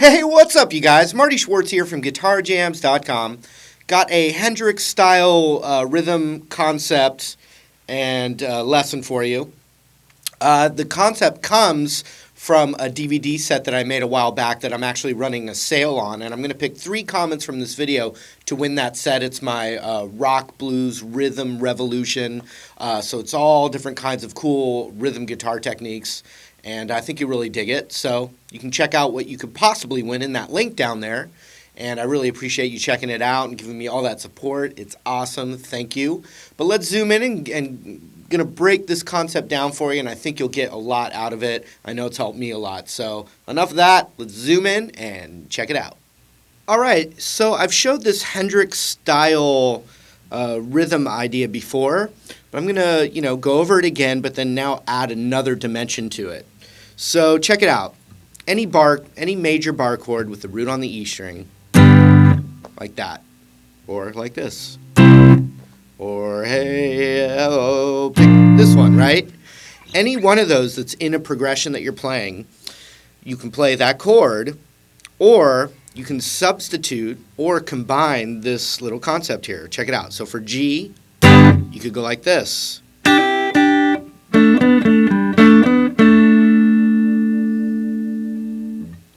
Hey, what's up, you guys? Marty Schwartz here from GuitarJamz.com. Got a Hendrix style rhythm concept and lesson for you. The concept comes from a DVD set that I made a while back that I'm actually running a sale on, and I'm going to pick 3 comments from this video to win that set. It's my rock, blues, rhythm revolution, so it's all different kinds of cool rhythm guitar techniques, and I think you really dig it. So you can check out what you could possibly win in that link down there, and I really appreciate you checking it out and giving me all that support. It's awesome. Thank you. But let's zoom in and going to break this concept down for you, and I think you'll get a lot out of it. I know it's helped me a lot. So enough of that. Let's zoom in and check it out. All right, so I've showed this Hendrix style rhythm idea before, but I'm going to go over it again, but then now add another dimension to it. So check it out. Any major bar chord with the root on the E string, like that, or like this. Or hey, oh, pick this one, right? Any one of those that's in a progression that you're playing, you can play that chord, or you can substitute or combine this little concept here. Check it out. So for G, you could go like this.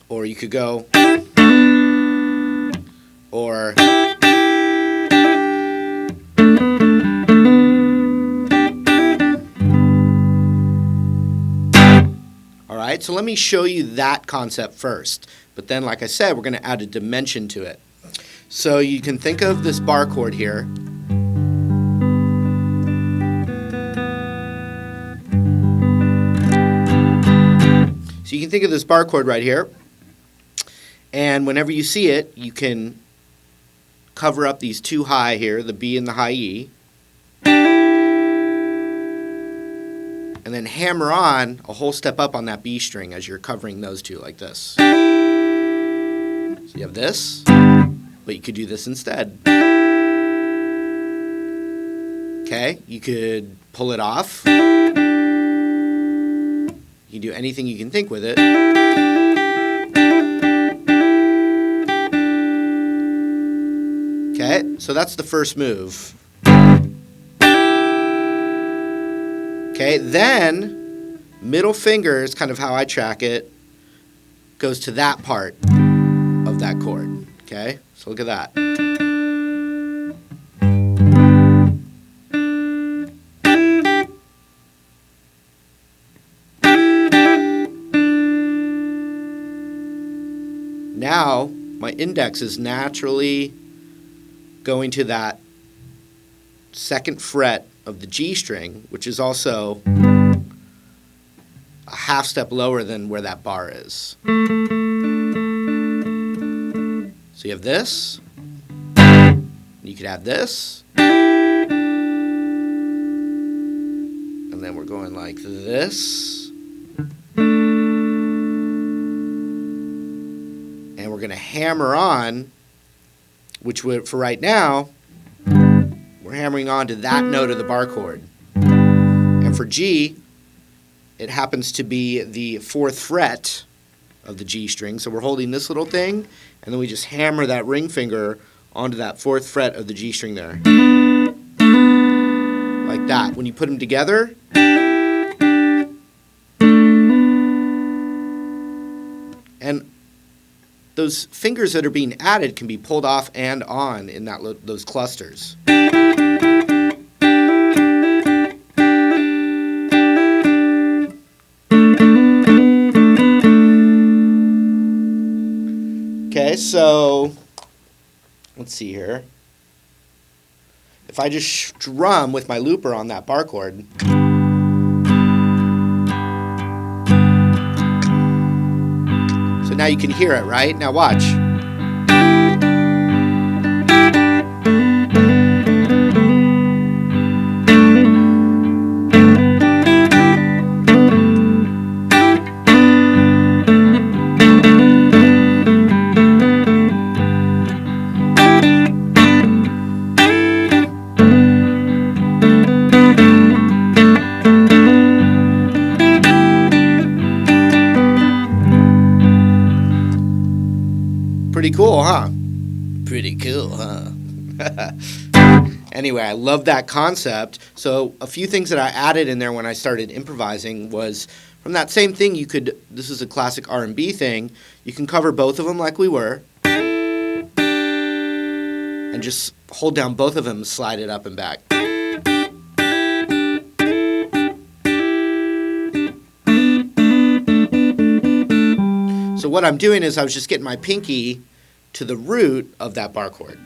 Or you could go, or Alright, so let me show you that concept first. But then, like I said, we're going to add a dimension to it. So you can think of this bar chord here. So you can think of this bar chord right here. And whenever you see it, you can cover up these 2 high here, the B and the high E. And then hammer on a whole step up on that B string as you're covering those 2 like this. So you have this, but you could do this instead. Okay, you could pull it off. You can do anything you can think with it. Okay, so that's the first move. Okay, then middle finger is kind of how I track it, goes to that part of that chord. Okay, so look at that. Now my index is naturally going to that 2nd fret of the G string, which is also a half step lower than where that bar is. So you have this, you could have this, and then we're going like this, and we're going to hammer on, which would, for right now, we're hammering on to that note of the bar chord. And for G, it happens to be the 4th fret of the G string. So we're holding this little thing, and then we just hammer that ring finger onto that 4th fret of the G string there. Like that. When you put them together, and those fingers that are being added can be pulled off and on in those clusters. Okay, so let's see here. If I just strum with my looper on that bar chord, so now you can hear it, right? Now watch. cool, huh? Pretty cool, huh? Anyway, I love that concept. So a few things that I added in there when I started improvising was from that same thing. This is a classic R&B thing. You can cover both of them like we were, and just hold down both of them, slide it up and back. So what I'm doing is I was just getting my pinky to the root of that bar chord.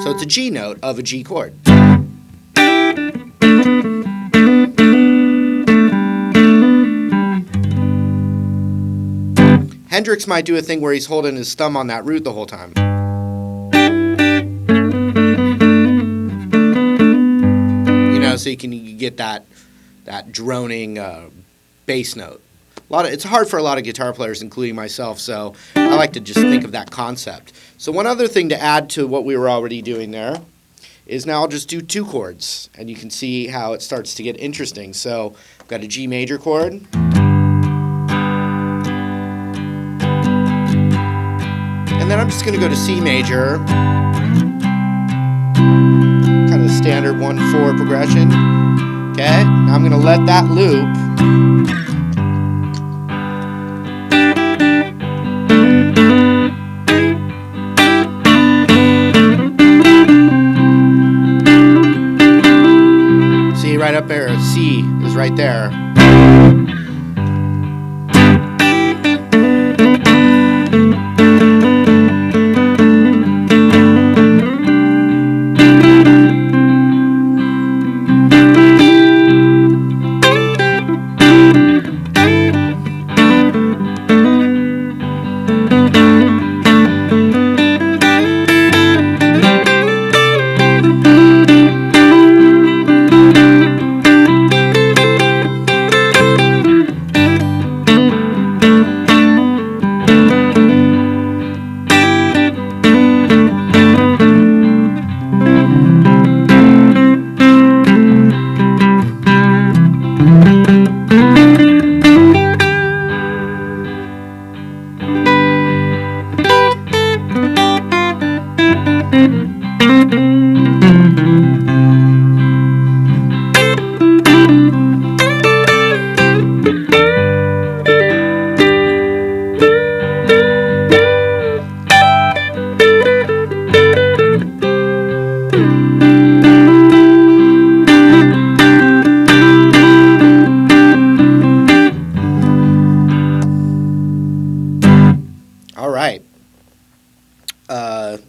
So it's a G note of a G chord. Hendrix might do a thing where he's holding his thumb on that root the whole time. You know, so you can get that droning bass note. It's hard for a lot of guitar players, including myself, so I like to just think of that concept. So one other thing to add to what we were already doing there is now I'll just do 2 chords, and you can see how it starts to get interesting. So I've got a G major chord, and then I'm just going to go to C major, kind of standard 1-4 progression. Okay, now I'm going to let that loop. Right up there, C is right there.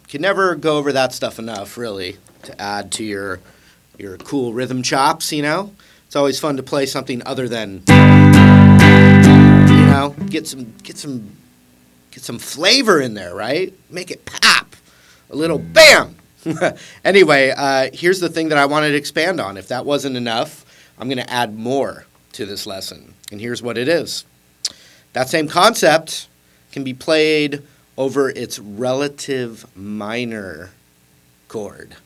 Can never go over that stuff enough, really, to add to your cool rhythm chops, you know? It's always fun to play something other than, you know, get some flavor in there, right? Make it pop. A little bam. Anyway, here's the thing that I wanted to expand on. If that wasn't enough, I'm going to add more to this lesson. And here's what it is. That same concept can be played over its relative minor chord.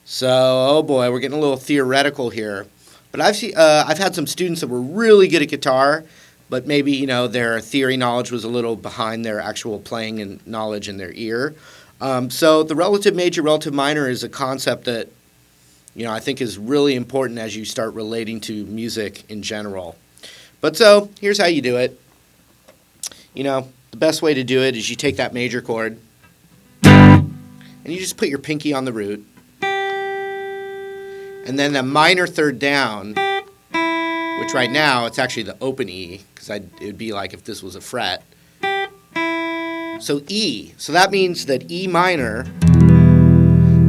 So, oh boy, we're getting a little theoretical here. But I've had some students that were really good at guitar, but maybe, you know, their theory knowledge was a little behind their actual playing and knowledge in their ear. So the relative major, relative minor is a concept that, you know, I think is really important as you start relating to music in general. But so, here's how you do it. You know, the best way to do it is you take that major chord and you just put your pinky on the root, and then the minor third down, which right now it's actually the open E, because it would be like if this was a fret. So E. So that means that E minor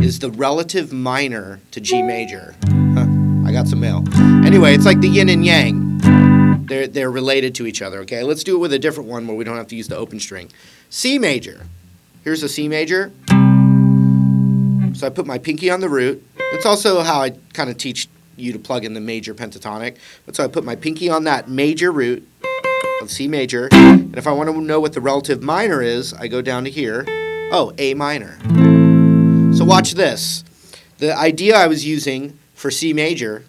is the relative minor to G major. I got some mail. Anyway, it's like the yin and yang. They're related to each other, okay? Let's do it with a different one where we don't have to use the open string. C major. Here's a C major. So I put my pinky on the root. It's also how I kind of teach you to plug in the major pentatonic. But so I put my pinky on that major root of C major. And if I want to know what the relative minor is, I go down to here. Oh, A minor. So watch this. The idea I was using for C major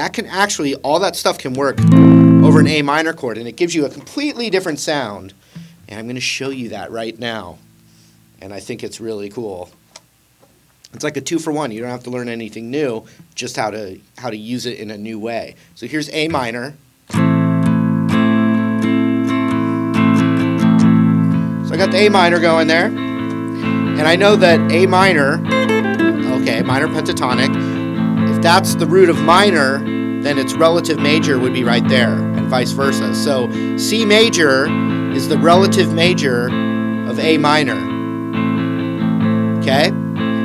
that can actually, all that stuff can work over an A minor chord, and it gives you a completely different sound. And I'm going to show you that right now. And I think it's really cool. It's like a 2-for-1. You don't have to learn anything new, just how to use it in a new way. So here's A minor. So I got the A minor going there. And I know that A minor, okay, minor pentatonic, if that's the root of minor, then its relative major would be right there, and vice versa. So C major is the relative major of A minor. Okay?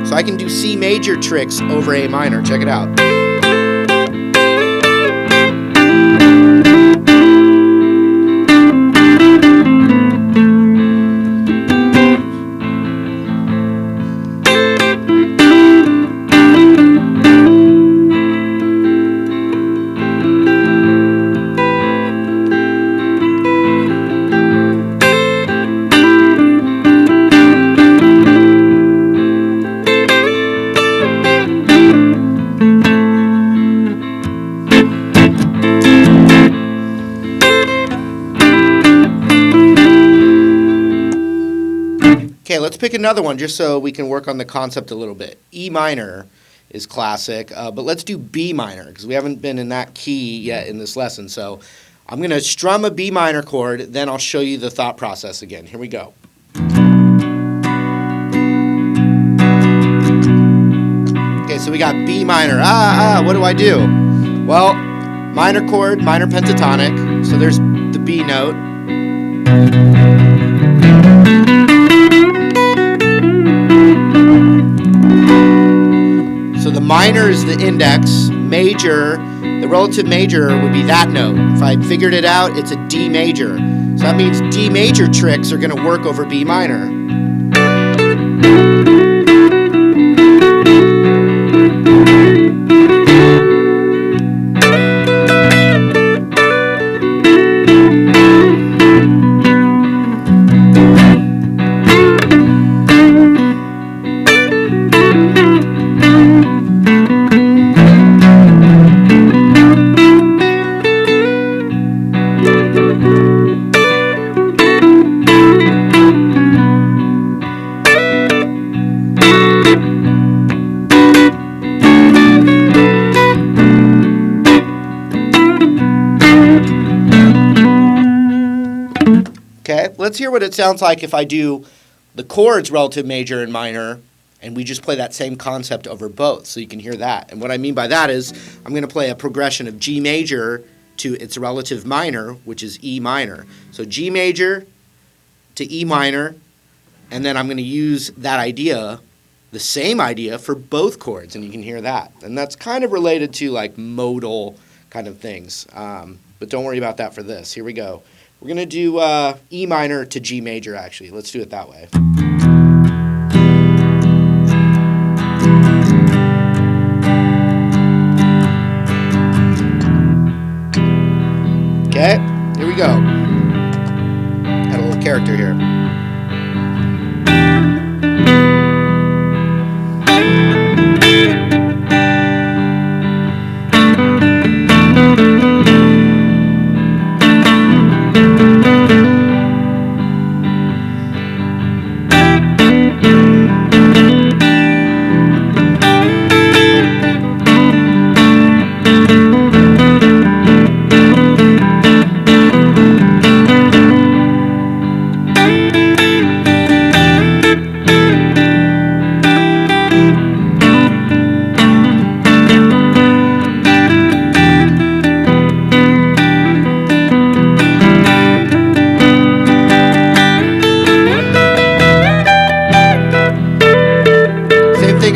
So I can do C major tricks over A minor. Check it out. Okay, let's pick another one just so we can work on the concept a little bit. E minor is classic, but let's do B minor because we haven't been in that key yet in this lesson. So I'm going to strum a B minor chord, then I'll show you the thought process again. Here we go. Okay, so we got B minor. What do I do? Well, minor chord, minor pentatonic. So there's the B note. So the minor is the index, major, the relative major would be that note. If I figured it out, it's a D major. So that means D major tricks are going to work over B minor. Okay, let's hear what it sounds like if I do the chords relative major and minor, and we just play that same concept over both, so you can hear that. And what I mean by that is I'm going to play a progression of G major to its relative minor, which is E minor. So G major to E minor, and then I'm going to use that idea, the same idea, for both chords, and you can hear that. And that's kind of related to like modal kind of things, but don't worry about that for this. Here we go. We're going to do E minor to G major, actually. Let's do it that way. Okay, here we go. Add a little character here.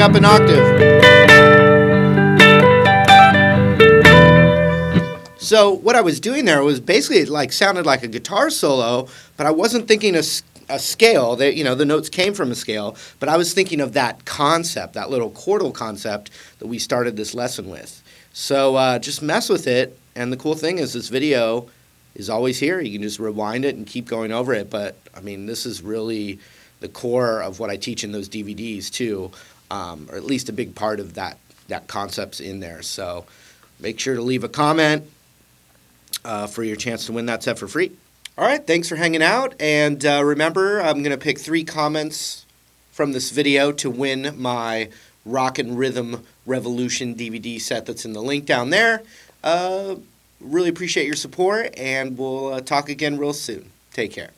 Up an octave. So what I was doing there was basically it like sounded like a guitar solo, but I wasn't thinking a scale. That, you know, the notes came from a scale, but I was thinking of that concept, that little chordal concept that we started this lesson with. So just mess with it, and the cool thing is this video is always here. You can just rewind it and keep going over it, but I mean, this is really the core of what I teach in those DVDs too. Or at least a big part of that concept's in there. So make sure to leave a comment for your chance to win that set for free. All right, thanks for hanging out, and remember, I'm going to pick 3 comments from this video to win my Rock and Rhythm Revolution DVD set that's in the link down there. Really appreciate your support, and we'll talk again real soon. Take care.